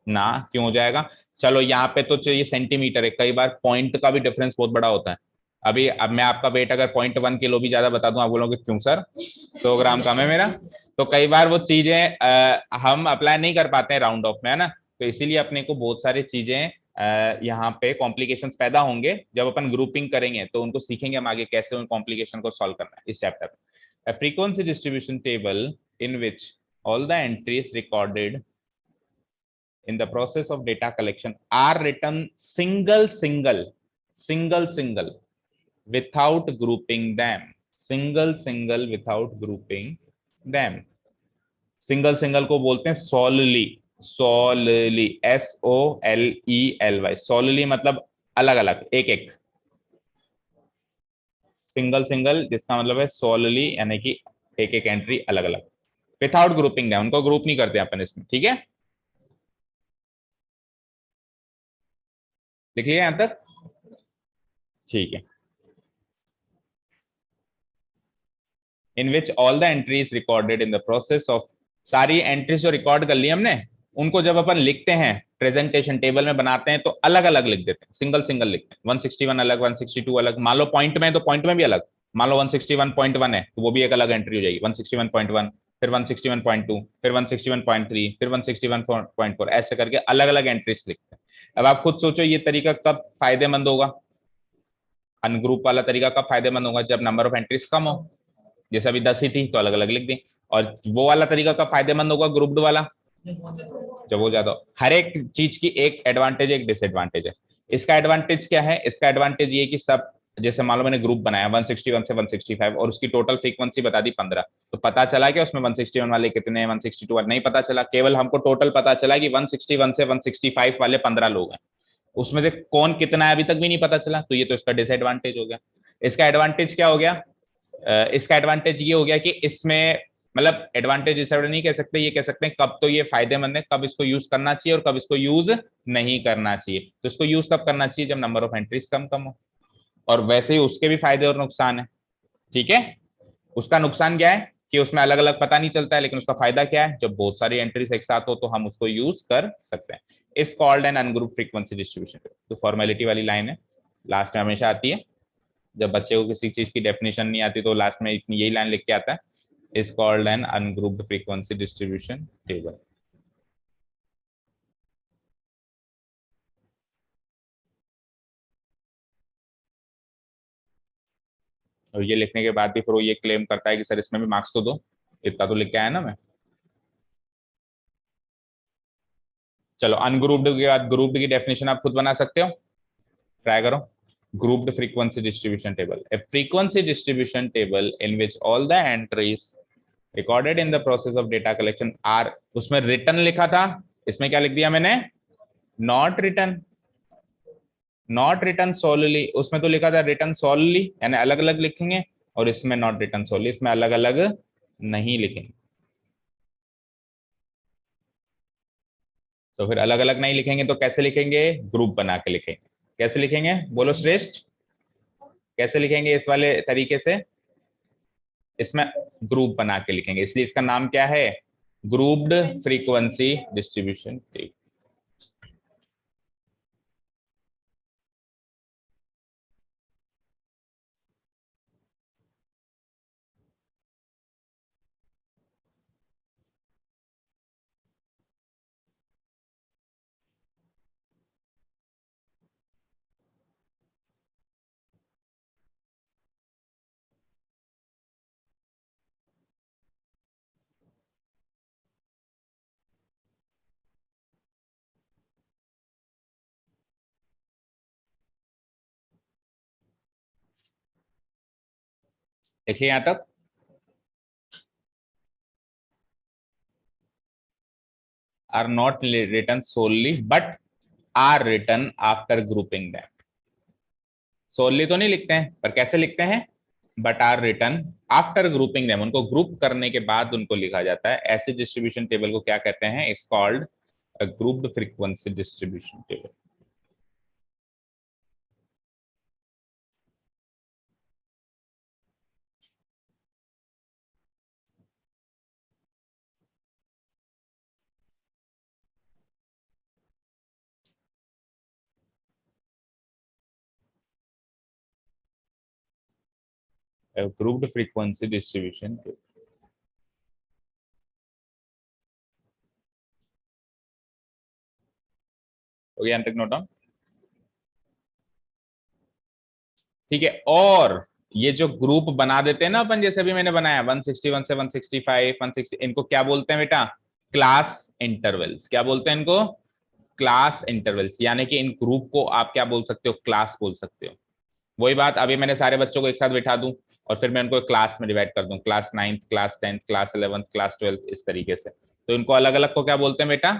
ना क्यों हो जाएगा, चलो यहाँ पे तो चाहिए सेंटीमीटर है, कई बार पॉइंट का भी डिफरेंस बहुत बड़ा होता है। अभी अब मैं आपका वेट अगर 0.1 किलो भी ज्यादा बता दूं, आप बोलोगे क्यों सर, 100 ग्राम कम है मेरा। तो कई बार वो चीजें हम अप्लाई नहीं कर पाते हैं राउंड ऑफ में, है ना। तो इसीलिए अपने को बहुत सारी चीजें यहाँ पे कॉम्प्लिकेशंस पैदा होंगे, जब अपन ग्रुपिंग करेंगे तो उनको सीखेंगे हम आगे कैसे उन कॉम्प्लिकेशन को सॉल्व करना है इस चैप्टर में। Frequency distribution table in which all the entries recorded in the process of data collection are written single without grouping them, single without grouping them। single को बोलते हैं solely, solely, SOLELY, solely मतलब अलग अलग, एक एक, single जिसका मतलब है solely यानी कि एक एक एंट्री अलग अलग, विथआउट ग्रुपिंग देम, उनको ग्रुप नहीं करते अपन इसमें, ठीक है। लिख लिया यहां तक? ठीक है। In which all the entries recorded in the process of, सारी एंट्रीज जो रिकॉर्ड कर ली हमने उनको जब अपन लिखते हैं प्रेजेंटेशन टेबल में बनाते हैं तो अलग अलग लिख देते हैं, सिंगल सिंगल लिखते हैं। 161 अलग, 162 अलग, मान लो पॉइंट में तो पॉइंट में भी अलग। मान लो 161.1 है तो वो भी एक अलग एंट्री हो जाएगी, 161.1, फिर 161.2, फिर 161.3, फिर 161.4, ऐसे करके अलग अलग एंट्रीज लिखते हैं। अब आप खुद सोचो ये तरीका कब फायदेमंद होगा, अनग्रुप वाला तरीका कब फायदेमंद होगा? जब नंबर ऑफ एंट्रीज कम हो, जैसे अभी 10 ही थी तो अलग अलग लिख दी। और वो वाला तरीका कब फायदेमंद होगा ग्रुप्ड वाला? जब वो ज्यादा। हर एक चीज की एक एडवांटेज एक डिसएडवांटेज है। इसका एडवांटेज क्या है? इसका एडवांटेज ये कि सब, जैसे मान लो मैंने ग्रुप बनाया 161 से 165 और उसकी टोटल फ्रीक्वेंसी बता दी 15, तो पता चला कि उसमें 161 वाले कितने, 162 वाले नहीं पता चला, केवल हमको टोटल पता चला कि 161 से 165 वाले 15 लोग हैं, उसमें से कौन कितना है अभी तक भी नहीं पता चला, तो ये तो इसका डिसएडवांटेज हो गया। इसका एडवांटेज क्या हो गया? इसका एडवांटेज ये हो गया कि इसमें, मतलब एडवांटेज इस नहीं कह सकते, ये कह सकते हैं कब तो ये फायदेमंद है, कब इसको यूज करना चाहिए और कब इसको यूज नहीं करना चाहिए। तो इसको यूज कब करना चाहिए? जब नंबर ऑफ एंट्रीज कम कम हो। और वैसे ही उसके भी फायदे और नुकसान है, ठीक है। उसका नुकसान क्या है कि उसमें अलग अलग पता नहीं चलता है, लेकिन उसका फायदा क्या है? जब बहुत सारी एंट्रीज एक साथ हो तो हम उसको यूज कर सकते हैं। इस called an ungroup frequency distribution, तो फॉर्मेलिटी वाली लाइन है, लास्ट में हमेशा आती है। जब बच्चे को किसी चीज की डेफिनेशन नहीं आती तो लास्ट में इतनी यही लाइन लिख के आता है, is called an ungrouped frequency distribution table. और ये लिखने के बाद भी फिर वो ये क्लेम करता है कि सर इसमें भी मार्क्स तो दो, इतना तो लिख के आया ना मैं। चलो अनग्रुप्ड के बाद ग्रुप्ड की डेफिनेशन आप खुद बना सकते हो, ट्राई करो। grouped frequency distribution table, a frequency distribution table in which all the entries recorded in the process of data collection are, उसमें written लिखा था, इसमें क्या लिख दिया मैंने? not written। Not written solely, उसमें तो लिखा था रिटर्न सोलली, यानी अलग अलग लिखेंगे, और इसमें नॉट रिटर्न सोलली, इसमें अलग अलग नहीं लिखेंगे। तो फिर अलग अलग नहीं लिखेंगे तो कैसे लिखेंगे? ग्रुप बना के लिखेंगे। कैसे लिखेंगे बोलो श्रेष्ठ? कैसे लिखेंगे इस वाले तरीके से? इसमें ग्रुप बना के लिखेंगे, इसलिए इसका नाम क्या है? Grouped frequency distribution table. देखिए यहां तक, are not written solely but are written after grouping them. Solely तो नहीं लिखते हैं, पर कैसे लिखते हैं? But are written after grouping them, उनको ग्रुप करने के बाद उनको लिखा जाता है। ऐसे डिस्ट्रीब्यूशन टेबल को क्या कहते हैं? It's called a grouped frequency distribution table. Grouped frequency distribution table हो गया, तक नोट डाउन, ठीक है। और ये जो ग्रुप बना देते हैं ना अपन, जैसे अभी मैंने बनाया 161 से 165, 160, इनको क्या बोलते हैं बेटा? Class intervals. क्या बोलते हैं इनको? Class intervals. यानी कि इन ग्रुप को आप क्या बोल सकते हो? क्लास बोल सकते हो। वही बात, अभी मैंने सारे बच्चों को एक साथ बिठा दूं और फिर मैं उनको क्लास में डिवाइड कर दूं, class 9th, class 10th, class 11th, class 12th, इस तरीके से, तो इनको अलग अलग को क्या बोलते हैं बेटा?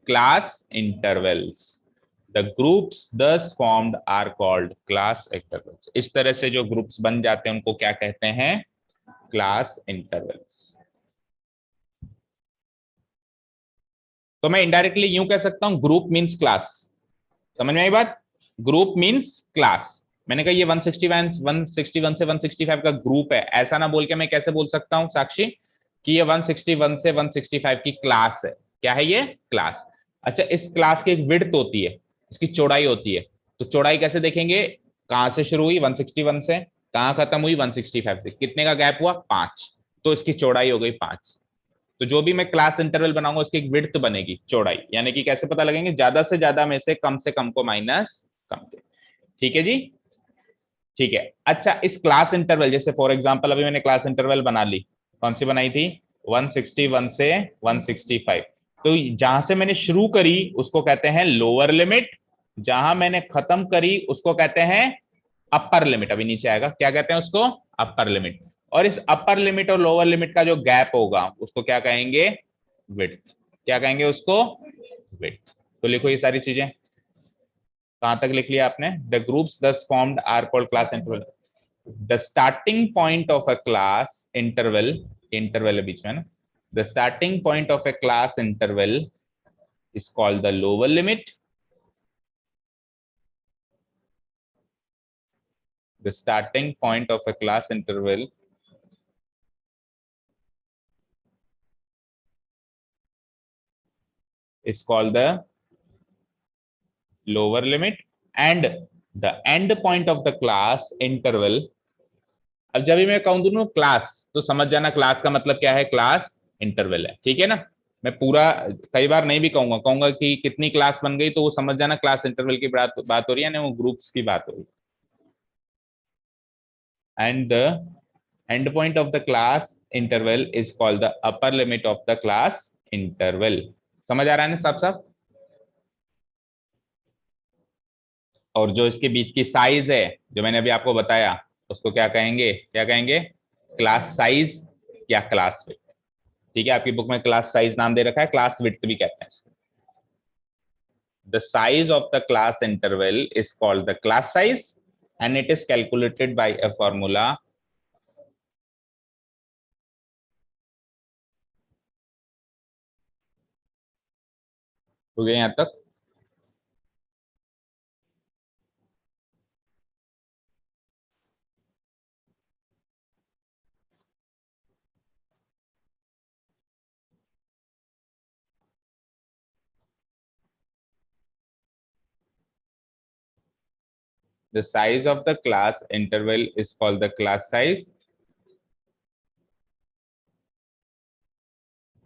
Class intervals. The groups thus formed are called class intervals. इस तरह से जो ग्रुप्स बन जाते हैं उनको क्या कहते हैं? Class intervals. तो मैं इनडायरेक्टली यूं कह सकता हूं, ग्रुप मींस क्लास। समझ में आई बात? Group means class. मैंने कहा ये 161 से 165 का ग्रुप है, ऐसा ना बोल के मैं कैसे बोल सकता हूं साक्षी कि ये 161 से 165 की क्लास है। क्या है ये? क्लास। अच्छा, इस क्लास की एक विड्थ होती है, इसकी चौड़ाई होती है। तो चौड़ाई कैसे देखेंगे? कहां से शुरू हुई? 161 से। कहां खत्म हुई? 165 से। कितने का गैप हुआ? 5। तो इसकी चौड़ाई हो गई 5। तो जो भी मैं क्लास इंटरवल बनाऊंगा उसकी एक विड्थ बनेगी, चौड़ाई। यानी कि कैसे पता लगेंगे? ज्यादा से ज्यादा में से कम को माइनस कम के। ठीक है जी? ठीक है। अच्छा, इस क्लास इंटरवल, जैसे फॉर एग्जांपल अभी मैंने क्लास इंटरवल बना ली, कौन सी बनाई थी? 161 से 165। तो जहां से मैंने शुरू करी उसको कहते हैं लोअर लिमिट, जहां मैंने खत्म करी उसको कहते हैं अपर लिमिट। अभी नीचे आएगा, क्या कहते हैं उसको? Upper limit. और इस अपर लिमिट और लोअर लिमिट का जो गैप होगा उसको क्या कहेंगे? विड्थ। क्या कहेंगे उसको? विड्थ। तो लिखो ये सारी चीजें। कहां तक लिख लिया आपने? The groups thus formed are called class interval. The starting point of a class interval, interval है बीच में ना, the starting point of a class interval is called the lower limit. The starting point of a class interval is called the lower limit, and the end point of the class interval. अब जब भी मैं कहूं दोनों class, तो समझ जाना class का मतलब क्या है? क्लास इंटरवल है। ठीक है ना? मैं पूरा कई बार नहीं भी कहूंगा, कहूंगा कि कितनी क्लास बन गई, तो वो समझ जाना क्लास इंटरवल की बात हो रही है ना, वो ग्रुप्स की बात हो रही है। And the end point of the class interval is called the upper limit of the class interval. समझ आ रहा है ना साहब? साहब, और जो इसके बीच की साइज है, जो मैंने अभी आपको बताया, उसको क्या कहेंगे? क्या कहेंगे? क्लास साइज या क्लास विड्थ। ठीक है, आपकी बुक में क्लास साइज नाम दे रखा है, क्लास विड्थ भी कहते हैं इसको। The size of the class interval is called the class size, and it is calculated by a formula. हो गया यहां तक? The size of the class interval is called the class size,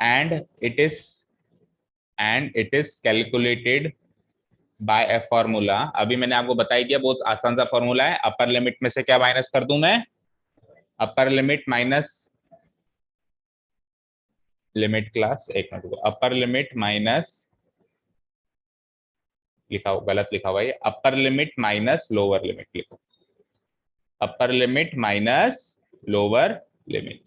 and it is calculated by a formula. अभी मैंने आपको बताई दिया, बहुत आसान सा फॉर्मूला है। अपर लिमिट में से क्या माइनस कर दूं मैं? अपर लिमिट माइनस लिमिट क्लास, एक मिनट को, अपर लिमिट माइनस, लिखा हो गलत लिखा हुआ है, upper limit minus lower limit लिखो। Upper limit minus lower limit.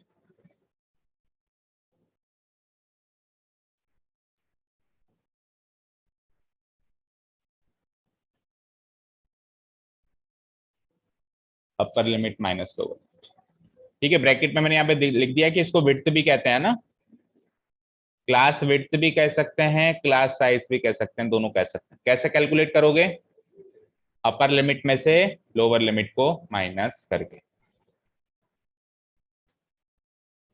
Upper limit minus lower. ठीक है, ब्रैकेट में मैंने यहाँ पे लिख दिया कि इसको विड्थ भी कहते हैं ना, क्लास विड्थ भी कह सकते हैं, क्लास साइज भी कह सकते हैं, दोनों कह सकते हैं। कैसे कैलकुलेट करोगे? अपर लिमिट में से लोअर लिमिट को माइनस करके।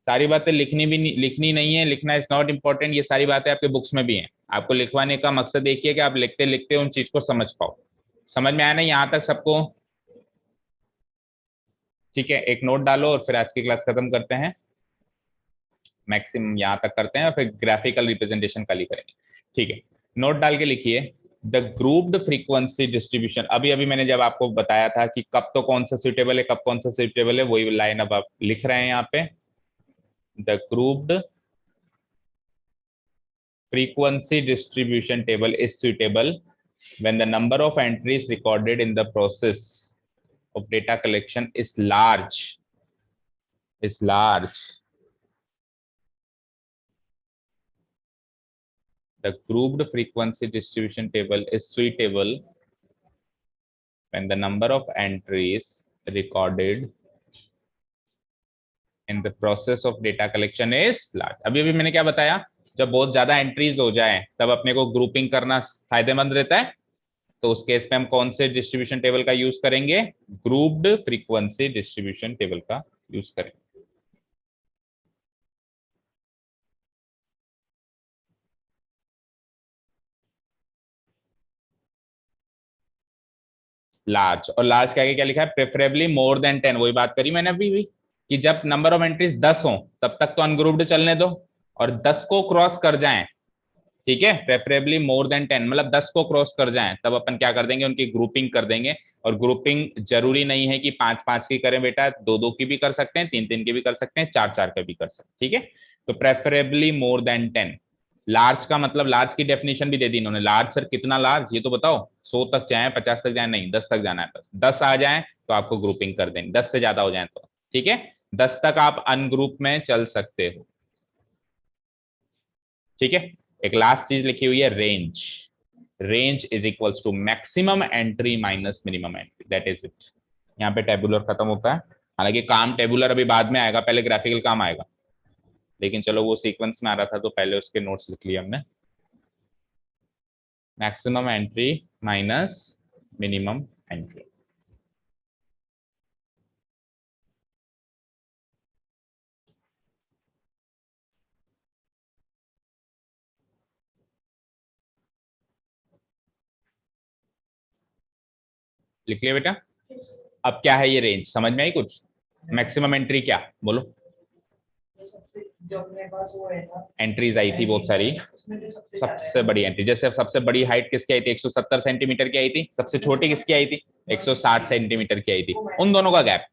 सारी बातें लिखनी नहीं है, लिखना इज नॉट इम्पोर्टेंट। ये सारी बातें आपके बुक्स में भी हैं। आपको लिखवाने का मकसद एक ही है कि आप लिखते लिखते उन चीज को समझ पाओ। समझ में आया ना यहाँ तक सबको? ठीक है, एक नोट डालो और फिर आज की क्लास खत्म करते हैं। मैक्सिमम यहाँ तक करते हैं और फिर ग्राफिकल रिप्रेजेंटेशन कल ही करेंगे। ठीक है, नोट डाल के लिखिए द ग्रुप्ड फ्रीक्वेंसी डिस्ट्रीब्यूशन। अभी अभी मैंने जब आपको बताया था कि कब तो कौन सा सुइटेबल है, कब कौन सा सुइटेबल है, वही लाइन अब आप लिख रहे हैं यहाँ पे। The grouped frequency distribution table is suitable when the number of entries recorded in the process of data collection is large. The grouped frequency distribution table is suitable when the number of entries recorded in the process of data collection is large. अभी अभी मैंने क्या बताया? जब बहुत ज्यादा entries हो जाए तब अपने को ग्रुपिंग करना फायदेमंद रहता है। तो उस केस में हम कौन से डिस्ट्रीब्यूशन टेबल का यूज करेंगे? ग्रुप्ड फ्रीक्वेंसी डिस्ट्रीब्यूशन टेबल का यूज करेंगे। लार्ज, और लार्ज के आगे क्या लिखा है? Preferably more than 10। वही बात करी मैंने अभी भी कि जब नंबर ऑफ एंट्रीज 10 हो तब तक तो अनग्रुप्ड चलने दो, और 10 को क्रॉस कर जाएं, ठीक है, प्रेफरेबली मोर देन 10 मतलब 10 को क्रॉस कर जाएं, तब अपन क्या कर देंगे? उनकी ग्रुपिंग कर देंगे। और ग्रुपिंग जरूरी नहीं है कि 5-5 की करें बेटा, 2-2 की भी कर सकते हैं, 3-3 की भी कर सकते हैं, 4-4 का भी कर सकते हैं, ठीक है। तो प्रेफरेबली मोर देन 10। लार्ज का मतलब, लार्ज की डेफिनेशन भी दे दी इन्होंने। लार्ज सर कितना लार्ज, ये तो बताओ। 100 तक जाए, 50 तक जाए? नहीं, 10 तक जाना है बस। 10 आ जाए तो आपको ग्रुपिंग कर देंगे, 10 से ज्यादा हो जाए तो, ठीक है। 10 तक आप अनग्रुप में चल सकते हो, ठीक है। एक लास्ट चीज लिखी हुई है, range. Range is equals to maximum entry minus minimum entry, that is it. यहाँ पे टेबुलर खत्म होता है। हालांकि काम टेबुलर अभी बाद में आएगा, पहले ग्राफिकल काम आएगा, लेकिन चलो वो सीक्वेंस में आ रहा था तो पहले उसके नोट्स लिख लिए हमने। Maximum entry minus minimum entry. लिख लिया बेटा? अब क्या है ये रेंज, समझ में आई कुछ? मैक्सिमम एंट्री क्या, बोलो। जो अपने पास वो है ना, एंट्रीज आई थी बहुत सारी, उसमें जो सबसे बड़ी एंट्री, जैसे सबसे बड़ी हाइट किसकी आई थी? 170 सेंटीमीटर की आई थी। सबसे छोटी किसकी आई थी? 160 सेंटीमीटर की आई थी। उन दोनों का गैप,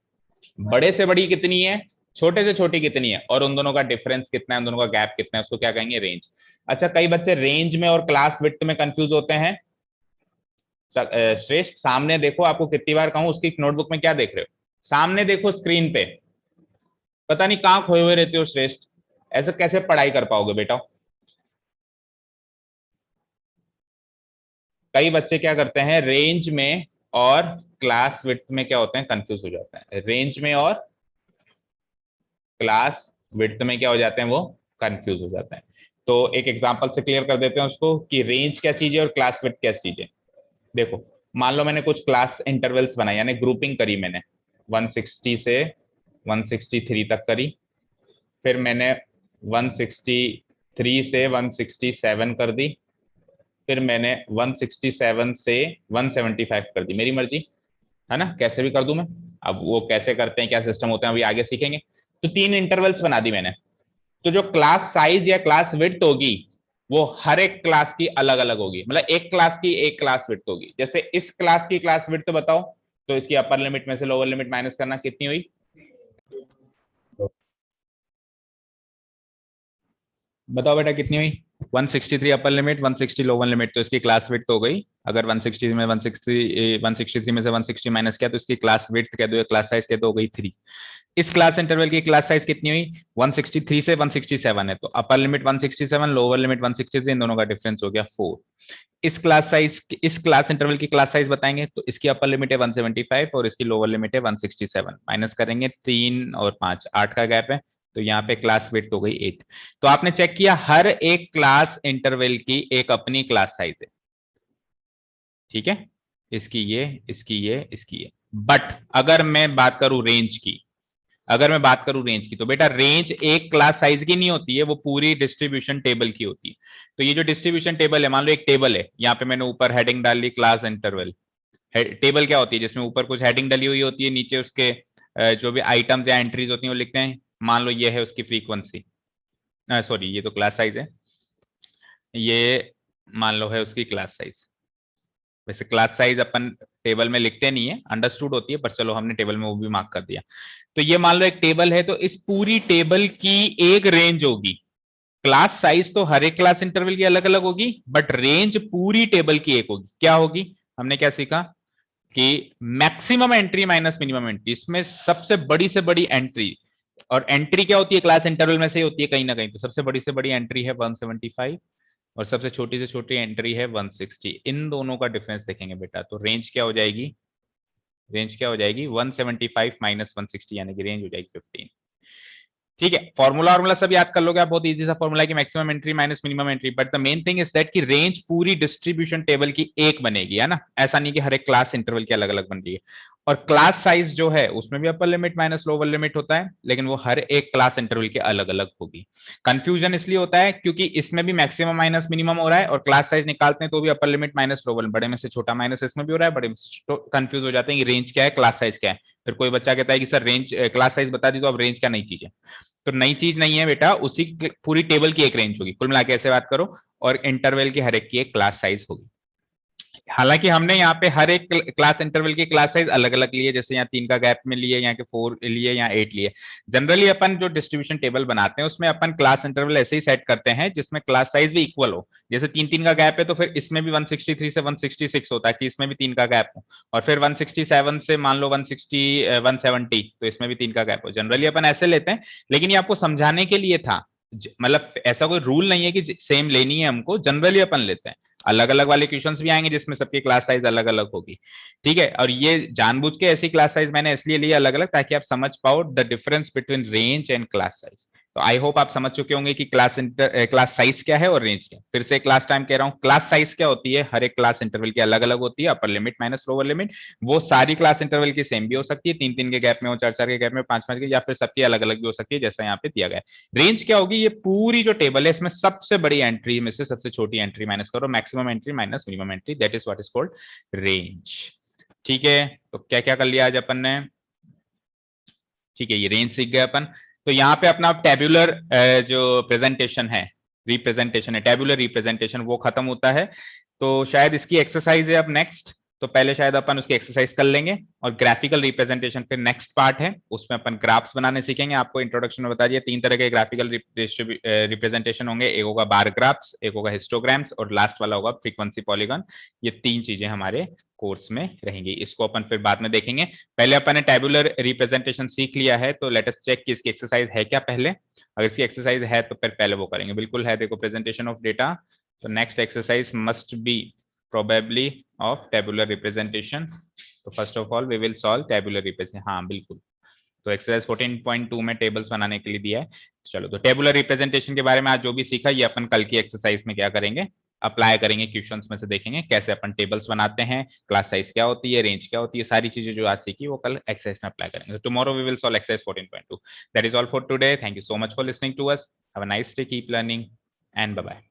बड़े से बड़ी कितनी है, छोटे से छोटी कितनी है, और उन दोनों का डिफरेंस कितना है, उन दोनों का गैप कितना है, उसको क्या कहेंगे? रेंज। अच्छा, कई बच्चे रेंज में और क्लास विड्थ में कंफ्यूज होते हैं। श्रेष्ठ सामने देखो, आपको कितनी बार कहूं, उसकी नोटबुक में क्या देख रहे हो? सामने देखो स्क्रीन पे। पता नहीं कहां खोए हुए रहते हो श्रेष्ठ, ऐसे कैसे पढ़ाई कर पाओगे बेटा? कई बच्चे क्या करते हैं, रेंज में और क्लास विड्थ में क्या होते हैं, कंफ्यूज हो जाते हैं। रेंज में और क्लास विड्थ में क्या हो जाते हैं, वो कंफ्यूज हो जाते हैं। तो एक एग्जांपल से क्लियर कर देते हैं उसको कि रेंज क्या चीज है और क्लास विड्थ क्या चीज है। देखो, मान लो मैंने कुछ क्लास इंटरवल्स बनाए, यानी ग्रुपिंग करी मैंने, 160 से 163 तक करी। फिर मैंने 163 से 167 कर दी। फिर मैंने 167 से 175 कर दी, मेरी मर्जी है ना, कैसे भी कर दूं मैं। अब वो कैसे करते हैं, क्या सिस्टम होता है, अभी आगे सीखेंगे। तो 3 इंटरवल्स बना दी मैंने। तो जो क्लास साइज या क्लास विड्थ होगी, वो हर एक क्लास की अलग अलग होगी, मतलब एक क्लास की एक क्लास विड्थ होगी। जैसे इस क्लास की क्लास विड्थ बताओ, तो इसकी अपर लिमिट में से लोअर लिमिट माइनस करना, कितनी हुई? बताओ बेटा कितनी हुई? 163 अपर लिमिट, 160 लोअर लिमिट, तो इसकी क्लास विड्थ हो गई। अगर 160 में 163 में से 160 माइनस किया तो इसकी क्लास विड्थ कह दो या क्लास साइज कह दो, हो गई 3। इस क्लास इंटरवल की क्लास साइज कितनी हुई? 163 से 167 है, तो अपर लिमिट 167, लोअर लिमिट 163, इन दोनों का डिफरेंस हो गया 4। इस क्लास साइज, इस क्लास इंटरवल की क्लास साइज बताएंगे, तो इसकी अपर लिमिट है 175 और इसकी लोअर लिमिट है 167, माइनस करेंगे 3 और 5, 8 का गैप है, तो यहाँ पे क्लास विड्थ हो गई 8। तो आपने चेक किया, हर एक क्लास इंटरवल की एक अपनी क्लास साइज है, ठीक है। इसकी ये, इसकी ये, इसकी ये। बट अगर मैं बात करूं रेंज की, अगर मैं बात करूं रेंज की, तो बेटा रेंज एक क्लास साइज की नहीं होती है, वो पूरी डिस्ट्रीब्यूशन टेबल की होती है। तो ये जो डिस्ट्रीब्यूशन टेबल है, मान लो एक टेबल है, यहाँ पे मैंने ऊपर हेडिंग डाल ली क्लास इंटरवल। टेबल क्या होती है? जिसमें ऊपर कुछ हेडिंग डली हुई होती है, नीचे उसके जो भी आइटम्स या एंट्रीज होती हैं वो लिखते हैं। मान लो ये है उसकी फ्रीक्वेंसी, सॉरी ये तो क्लास साइज है, ये मान लो है उसकी क्लास साइज। वैसे क्लास साइज अपन टेबल में लिखते नहीं है, अंडरस्टूड होती है, पर चलो हमने टेबल में वो भी मार्क कर दिया। तो ये मान लो एक टेबल है, तो इस पूरी टेबल की एक रेंज होगी। क्लास साइज तो हर एक क्लास इंटरवल की अलग अलग होगी, बट रेंज पूरी टेबल की एक होगी। क्या होगी? हमने क्या सीखा कि maximum entry minus minimum entry, इसमें सबसे बड़ी से बड़ी एंट्री, और एंट्री क्या होती है? क्लास इंटरवल में से होती है कहीं ना कहीं, तो सबसे बड़ी से बड़ी एंट्री है 175 और सबसे छोटी से छोटी एंट्री है 160। इन दोनों का डिफरेंस देखेंगे बेटा, तो रेंज क्या हो जाएगी? रेंज क्या हो जाएगी? 175 माइनस 160, यानी कि रेंज हो जाएगी 15। ठीक है, फॉर्मूला सब याद कर लोगे आप, बहुत इजी सा फॉर्मूला है कि maximum entry minus minimum entry, but the main thing is that कि रेंज पूरी डिस्ट्रीब्यूशन टेबल की एक बनेगी, है ना, ऐसा नहीं कि हर एक क्लास इंटरवल की अलग अलग बन रही है। और क्लास साइज जो है उसमें भी अपर लिमिट माइनस लोअर लिमिट होता है, लेकिन वो हर एक क्लास इंटरवल के अलग अलग होगी। कंफ्यूजन इसलिए होता है क्योंकि इसमें भी मैक्सिमम माइनस मिनिमम हो रहा है और क्लास साइज निकालते हैं तो भी अपर लिमिट माइनस लोअर लिमिट, बड़े में से छोटा माइनस इसमें भी हो रहा है, बड़े में से, तो कंफ्यूज हो जाते हैं कि रेंज क्या है क्लास साइज क्या है। फिर कोई बच्चा कहता है कि सर रेंज क्लास साइज बता दी तो अब रेंज क्या नई चीज है, तो नई चीज नहीं है बेटा, उसी पूरी टेबल की एक रेंज होगी, कुल मिला के ऐसे बात करो, और इंटरवल की हर एक की एक क्लास साइज होगी। हालांकि हमने यहाँ पे हर एक क्लास इंटरवल की क्लास साइज अलग अलग लिए, जैसे यहाँ 3 का गैप में लिए, यहाँ के 4 लिए, यहाँ 8 लिए। जनरली अपन जो डिस्ट्रीब्यूशन टेबल बनाते हैं उसमें अपन क्लास इंटरवल ऐसे ही सेट करते हैं जिसमें क्लास साइज भी इक्वल हो, जैसे 3 का गैप है तो फिर इसमें भी 163 से 166 होता है कि इसमें भी 3 का गैप हो, और फिर 167 से मान लो 170 तो इसमें भी 3 का गैप हो। जनरली अपन ऐसे लेते हैं, लेकिन ये आपको समझाने के लिए था, मतलब ऐसा कोई रूल नहीं है कि सेम लेनी है हमको, जनरली अपन लेते हैं। अलग अलग वाले क्वेश्चंस भी आएंगे जिसमें सबकी क्लास साइज अलग अलग होगी, ठीक है। और ये जानबूझ के ऐसी क्लास साइज मैंने इसलिए ली अलग अलग ताकि आप समझ पाओ the difference between range and class size. तो आई होप आप समझ चुके होंगे कि क्लास साइज क्या है और रेंज क्या है। फिर से क्लास टाइम कह रहा हूँ, क्लास साइज क्या होती है, हर एक क्लास इंटरवल की अलग अलग होती है, upper limit minus lower limit. वो सारी क्लास इंटरवल की सेम भी हो सकती है, 3 के गैप में हो, 4 के गैप में, 5 के, या फिर सबकी अलग अलग भी हो सकती है जैसा यहाँ पे दिया गया है। रेंज क्या होगी, ये पूरी जो टेबल है इसमें सबसे बड़ी एंट्री में से सबसे छोटी एंट्री माइनस करो, maximum entry minus minimum entry, that is what is called range. ठीक है, तो क्या क्या कर लिया आज अपन ने, ठीक है, ये रेंज सीख गए अपन। तो यहाँ पे अपना टेबुलर जो प्रेजेंटेशन है, रिप्रेजेंटेशन है, टेबुलर रिप्रेजेंटेशन, वो खत्म होता है। तो शायद इसकी एक्सरसाइज है अब नेक्स्ट, तो पहले शायद अपन उसकी एक्सरसाइज कर लेंगे, और ग्राफिकल रिप्रेजेंटेशन फिर नेक्स्ट पार्ट है, उसमें अपन ग्राफ्स बनाने सीखेंगे। आपको इंट्रोडक्शन में बता दिया 3 तरह के ग्राफिकल रिप्रेजेंटेशन होंगे, एक होगा बार ग्राफ्स, एक होगा हिस्टोग्राम्स, और लास्ट वाला होगा फ्रीक्वेंसी पॉलीगॉन। ये 3 चीजें हमारे कोर्स में रहेंगी, इसको अपन फिर बाद में देखेंगे। पहले अपन ने टेबुलर रिप्रेजेंटेशन सीख लिया है, तो लेट अस चेक कि इसकी एक्सरसाइज है क्या पहले। अगर इसकी एक्सरसाइज है तो फिर पहले वो करेंगे, बिल्कुल है, देखो प्रेजेंटेशन ऑफ डेटा। तो next exercise must be probably of tabular representation. तो first of all we will solve tabular representation, हाँ बिल्कुल। तो एक्सरसाइज 14.2 में टेबल्स बनाने के लिए दिया है। चलो, तो टेबुलर रिप्रेजेंटेशन के बारे में आज जो भी सीखा ये अपन कल की एक्सरसाइज में क्या करेंगे, अप्लाई करेंगे, क्वेश्चंस में से देखेंगे कैसे अपन टेबल्स बनाते हैं, क्लास साइज क्या होती है, रेंज क्या होती है, सारी चीजें जो आज सीखी वो कल एक्सरसाइज में अप्लाई करेंगे। Tomorrow we will solve exercise 14.2। That is all for today, thank you so much for listening to us, have a nice day, keep learning and bye bye.